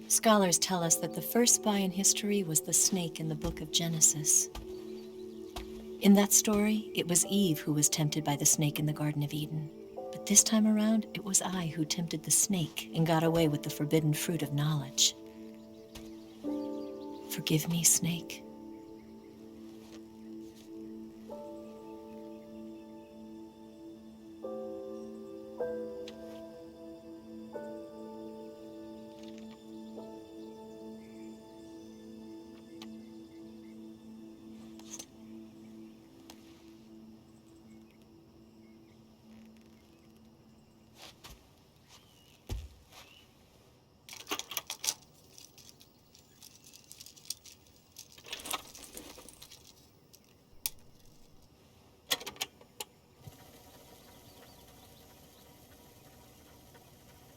Scholars tell us that the first spy in history was the snake in the book of Genesis. In that story, it was Eve who was tempted by the snake in the Garden of Eden. But this time around, it was I who tempted the snake and got away with the forbidden fruit of knowledge. Forgive me, snake.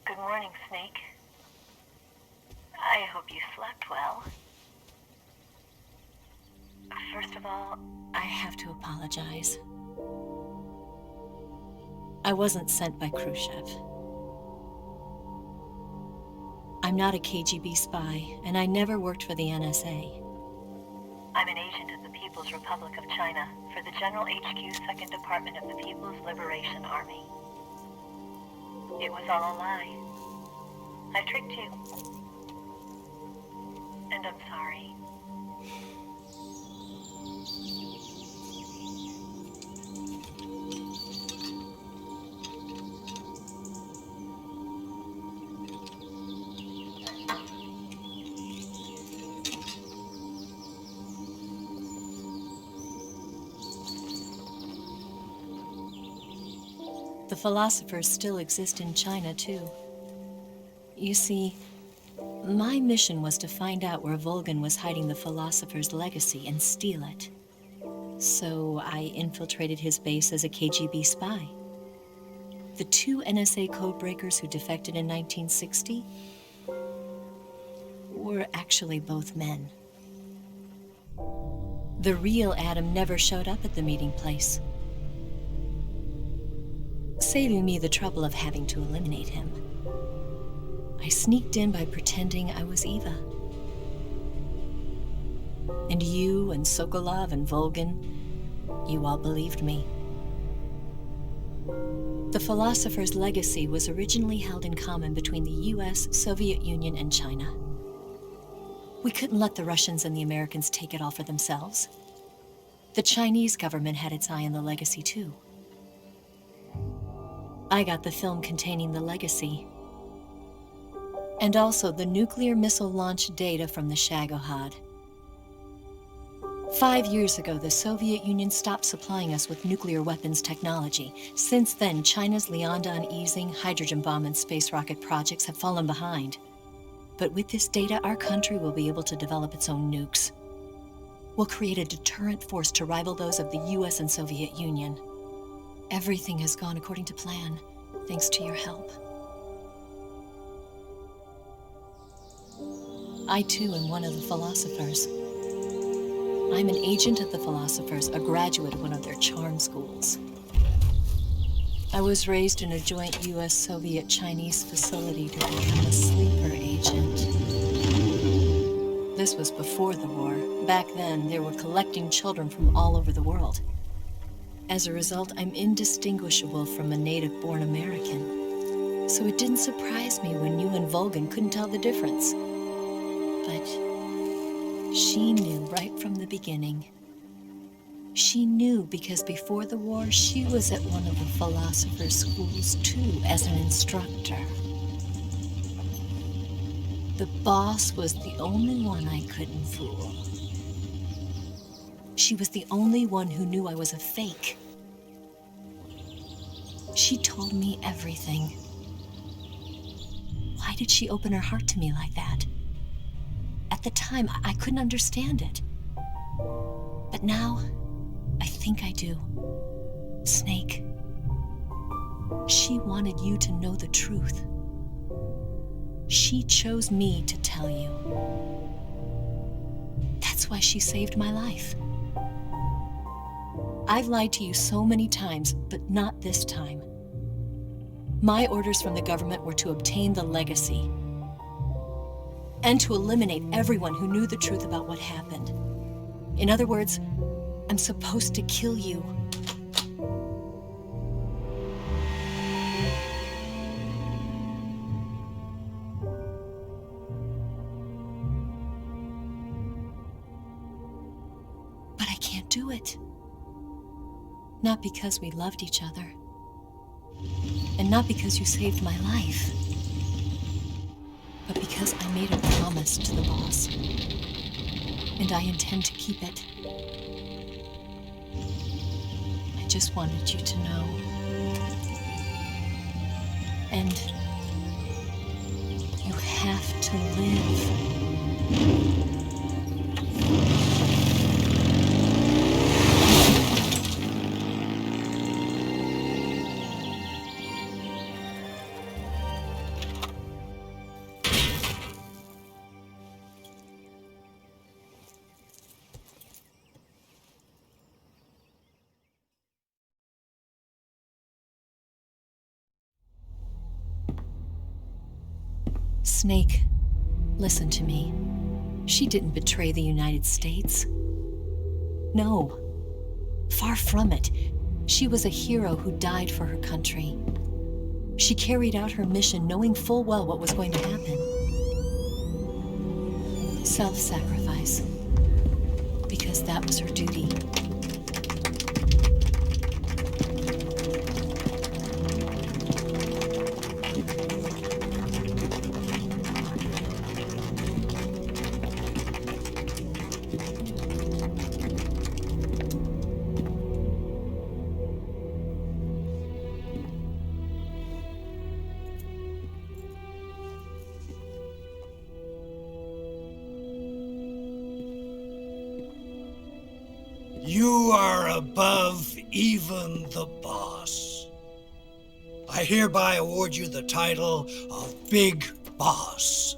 Good morning, Snake. I hope you slept well. First of all, I have to apologize. I wasn't sent by Khrushchev. I'm not a KGB spy, and I never worked for the NSA. I'm an agent of the People's Republic of China for the General HQ 2nd Department of the People's Liberation Army. It was all a lie. I tricked you. And I'm sorry. The philosophers still exist in China, too. You see, my mission was to find out where Volgan was hiding the philosopher's legacy and steal it. So I infiltrated his base as a KGB spy. The two NSA codebreakers who defected in 1960 were actually both men. The real Adam never showed up at the meeting place, saving me the trouble of having to eliminate him. I sneaked in by pretending I was Eva. And you and Sokolov and Volgan, you all believed me. The philosopher's legacy was originally held in common between the US, Soviet Union, and China. We couldn't let the Russians and the Americans take it all for themselves. The Chinese government had its eye on the legacy, too. I got the film containing the legacy, and also the nuclear missile launch data from the Shagohod. 5 years ago, the Soviet Union stopped supplying us with nuclear weapons technology. Since then, China's Liaodong easing, hydrogen bomb, and space rocket projects have fallen behind. But with this data, our country will be able to develop its own nukes. We'll create a deterrent force to rival those of the US and Soviet Union. Everything has gone according to plan, thanks to your help. I, too, am one of the philosophers. I'm an agent of the philosophers, a graduate of one of their charm schools. I was raised in a joint US-Soviet-Chinese facility to become a sleeper agent. This was before the war. Back then, they were collecting children from all over the world. As a result, I'm indistinguishable from a native-born American. So it didn't surprise me when you and Volgan couldn't tell the difference. But she knew right from the beginning. She knew because before the war, she was at one of the philosopher's schools too, as an instructor. The boss was the only one I couldn't fool. She was the only one who knew I was a fake. She told me everything. Why did she open her heart to me like that? At the time, I couldn't understand it. But now, I think I do. Snake. She wanted you to know the truth. She chose me to tell you. That's why she saved my life. I've lied to you so many times, but not this time. My orders from the government were to obtain the legacy. and to eliminate everyone who knew the truth about what happened. In other words, I'm supposed to kill you. But I can't do it. Not because we loved each other. And not because you saved my life. But because I made a promise to the boss. And I intend to keep it. I just wanted you to know. And you have to live. Snake, listen to me. She didn't betray the United States. No, far from it. She was a hero who died for her country. She carried out her mission knowing full well what was going to happen. Self-sacrifice, because that was her duty. You are above even the boss. I hereby award you the title of Big Boss.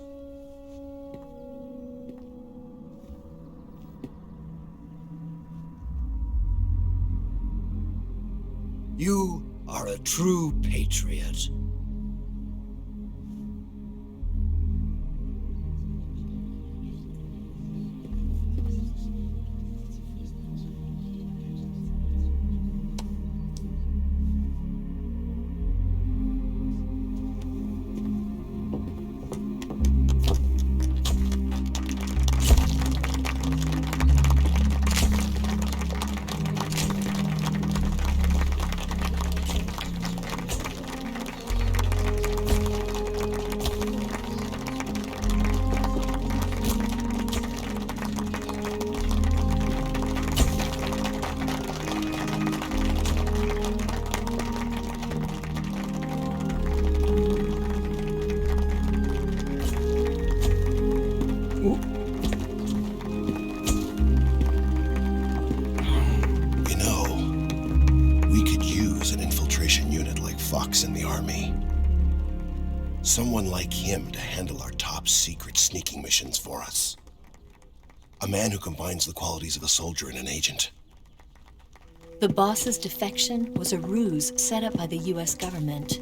You are a true patriot. In the army. Someone like him to handle our top secret sneaking missions for us. A man who combines the qualities of a soldier and an agent. The boss's defection was a ruse set up by the US government.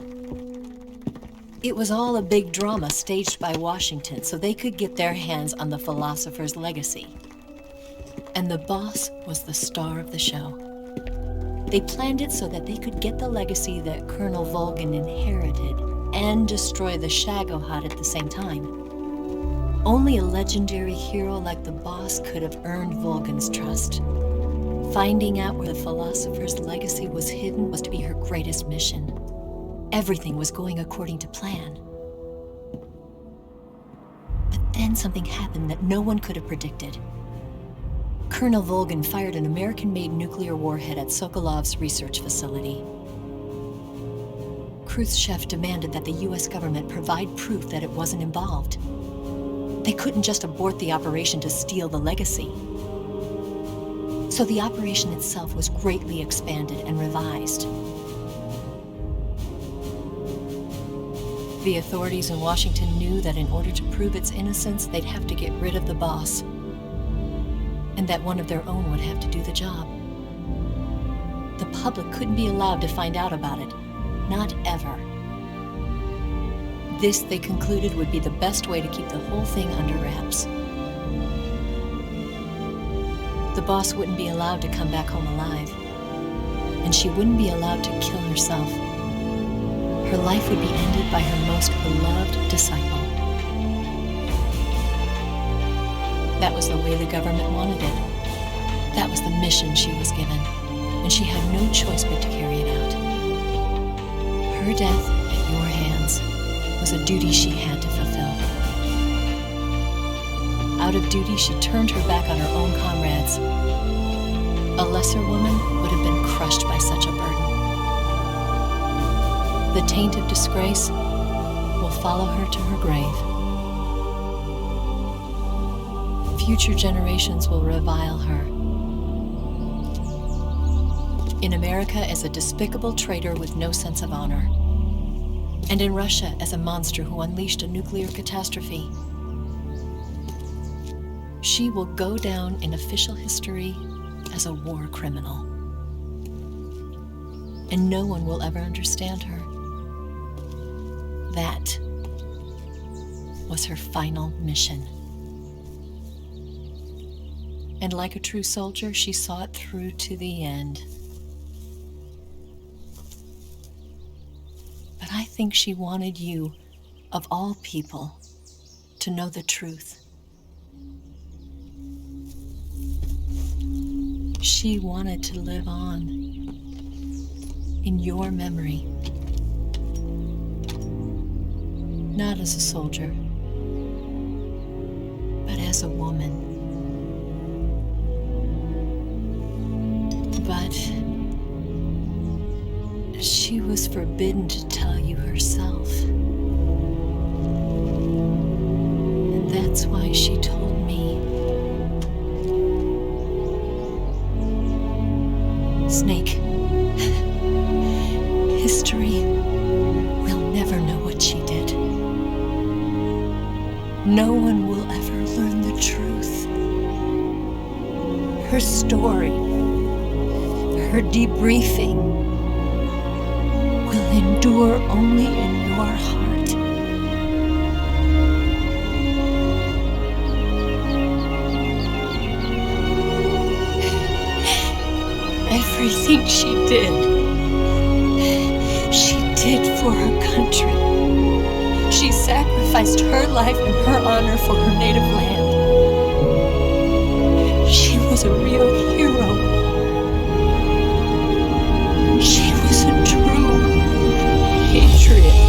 It was all a big drama staged by Washington so they could get their hands on the philosopher's legacy. And the boss was the star of the show. They planned it so that they could get the legacy that Colonel Volgan inherited and destroy the Shagohod at the same time. Only a legendary hero like the boss could have earned Volgan's trust. Finding out where the philosopher's legacy was hidden was to be her greatest mission. Everything was going according to plan. But then something happened that no one could have predicted. Colonel Volgan fired an American-made nuclear warhead at Sokolov's research facility. Khrushchev demanded that the US government provide proof that it wasn't involved. They couldn't just abort the operation to steal the legacy. So the operation itself was greatly expanded and revised. The authorities in Washington knew that in order to prove its innocence, they'd have to get rid of the boss. And that one of their own would have to do the job. The public couldn't be allowed to find out about it. Not ever. This, they concluded, would be the best way to keep the whole thing under wraps. The boss wouldn't be allowed to come back home alive, and she wouldn't be allowed to kill herself. Her life would be ended by her most beloved disciple. That was the way the government wanted it. That was the mission she was given, and she had no choice but to carry it out. Her death at your hands was a duty she had to fulfill. Out of duty, she turned her back on her own comrades. A lesser woman would have been crushed by such a burden. The taint of disgrace will follow her to her grave. Future generations will revile her. In America as a despicable traitor with no sense of honor. And in Russia as a monster who unleashed a nuclear catastrophe. She will go down in official history as a war criminal. And no one will ever understand her. That was her final mission. And like a true soldier, she saw it through to the end. But I think she wanted you, of all people, to know the truth. She wanted to live on in your memory. Not as a soldier, but as a woman. But she was forbidden to tell you herself. And that's why she told me. Snake, history will never know what she did. No one will ever learn the truth. Her story, her debriefing, will endure only in your heart. Everything she did for her country. She sacrificed her life and her honor for her native land. She was a real hero. She was a true patriot.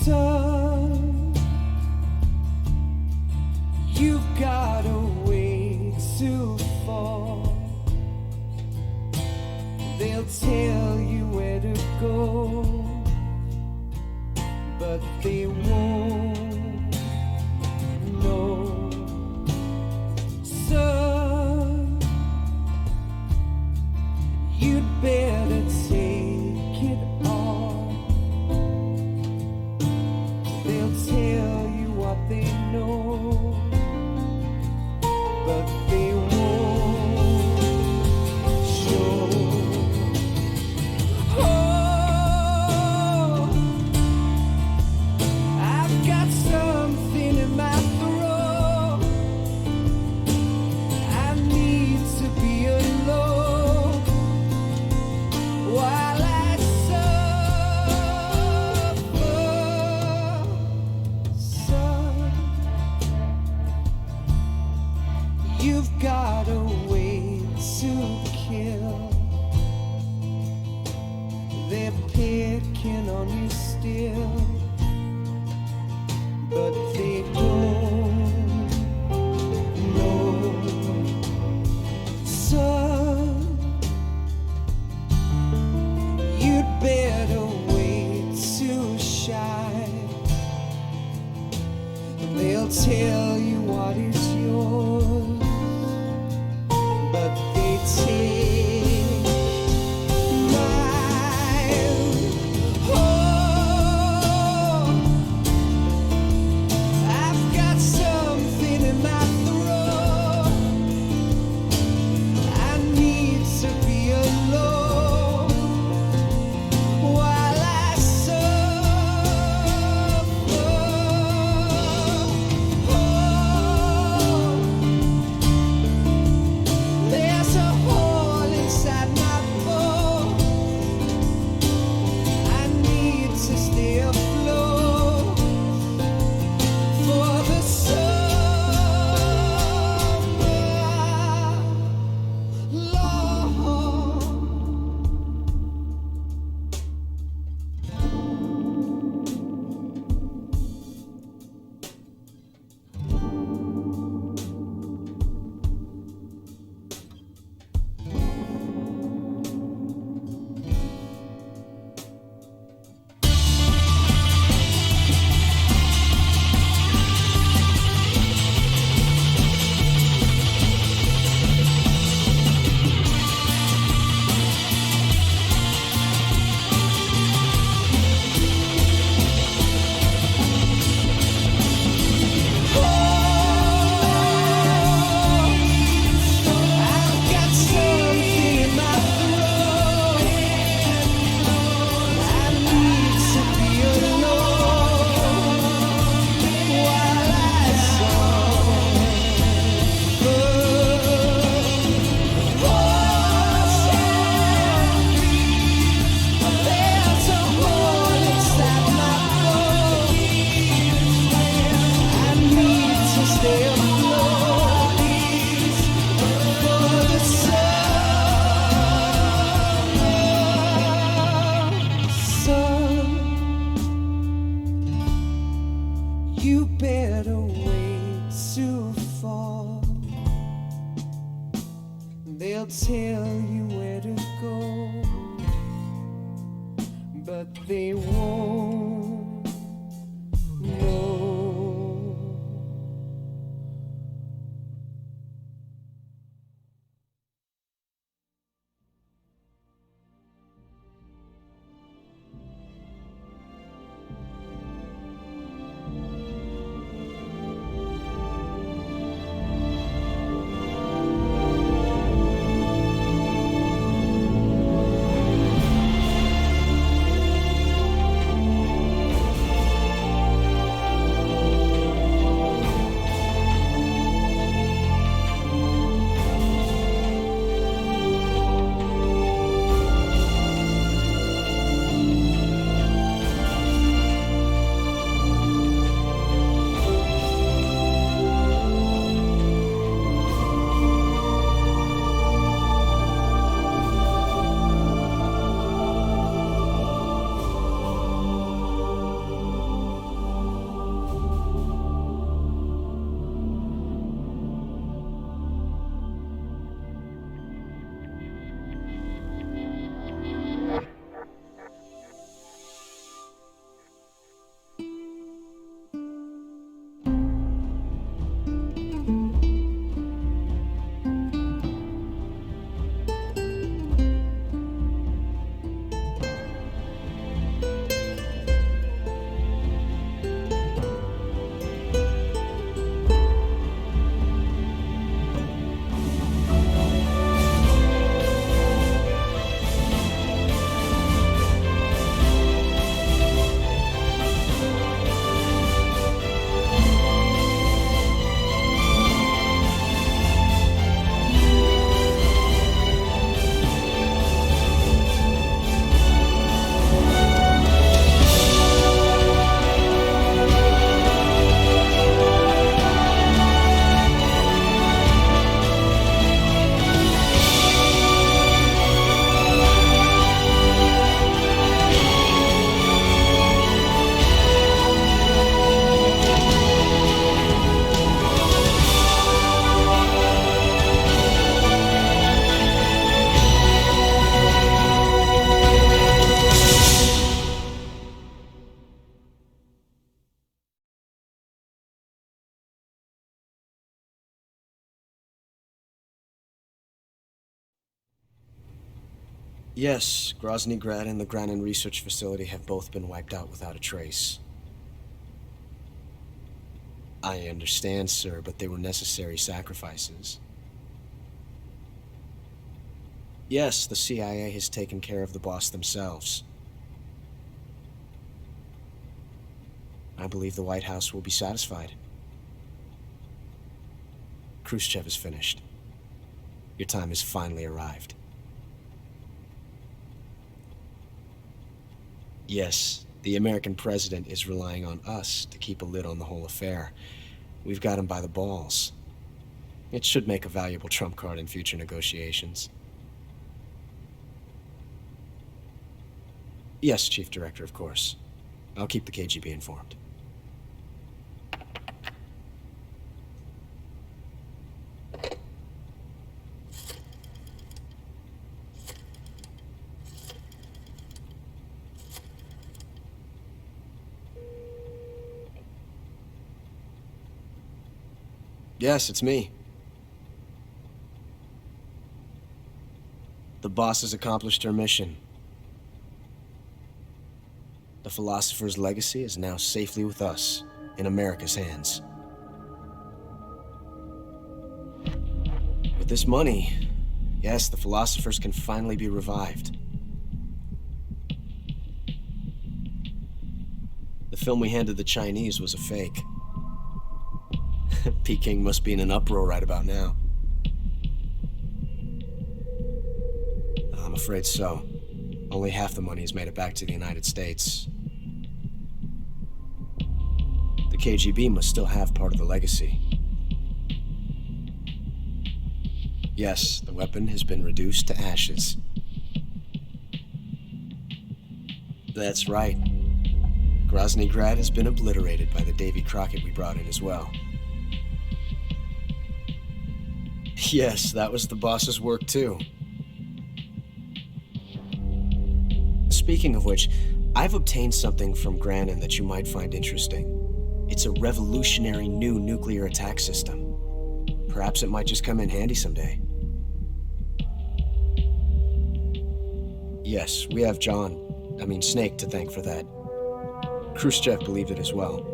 Son, you've got a way to fall. They'll tell you where to go, but they won't know. Son, you'd better counting on you still, but they don't know. Son, you'd better wait to shine. They'll tell you what is yours, but they take mine. Oh, I've got something in my throat. I need to be alone while I suffer. Oh, there's a hole inside my bones. I need to stay afloat for the summer, Lord. I've got something in my throat. I need to be alone while I suffer. There's a hole inside my bones. I need to stay afloat for the summer. Son, you better wait to fall. They'll tell you where to go, but they won't know. Yes, Grozny Grad and the Granin Research Facility have both been wiped out without a trace. I understand, sir, but they were necessary sacrifices. Yes, the CIA has taken care of the boss themselves. I believe the White House will be satisfied. Khrushchev is finished. Your time has finally arrived. Yes, the American president is relying on us to keep a lid on the whole affair. We've got him by the balls. It should make a valuable trump card in future negotiations. Yes, Chief Director, of course. I'll keep the KGB informed. Yes, it's me. The boss has accomplished her mission. The philosopher's legacy is now safely with us, in America's hands. With this money, yes, the philosophers can finally be revived. The film we handed the Chinese was a fake. Peking must be in an uproar right about now. I'm afraid so. Only half the money has made it back to the United States. The KGB must still have part of the legacy. Yes, the weapon has been reduced to ashes. That's right. Grozny Grad has been obliterated by the Davy Crockett we brought in as well. Yes, that was the boss's work too. Speaking of which, I've obtained something from Granin that you might find interesting. It's a revolutionary new nuclear attack system. Perhaps it might just come in handy someday. Yes, we have Snake to thank for that. Khrushchev believed it as well.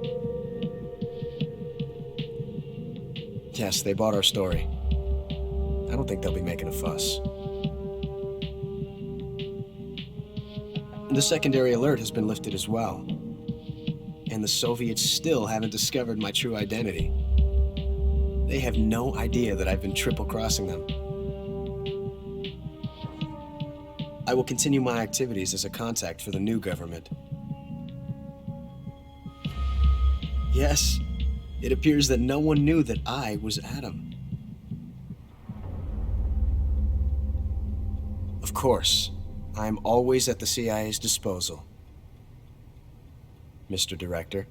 Yes, they bought our story. I don't think they'll be making a fuss. The secondary alert has been lifted as well. And the Soviets still haven't discovered my true identity. They have no idea that I've been triple-crossing them. I will continue my activities as a contact for the new government. Yes, it appears that no one knew that I was Adam. Of course, I am always at the CIA's disposal, Mr. Director.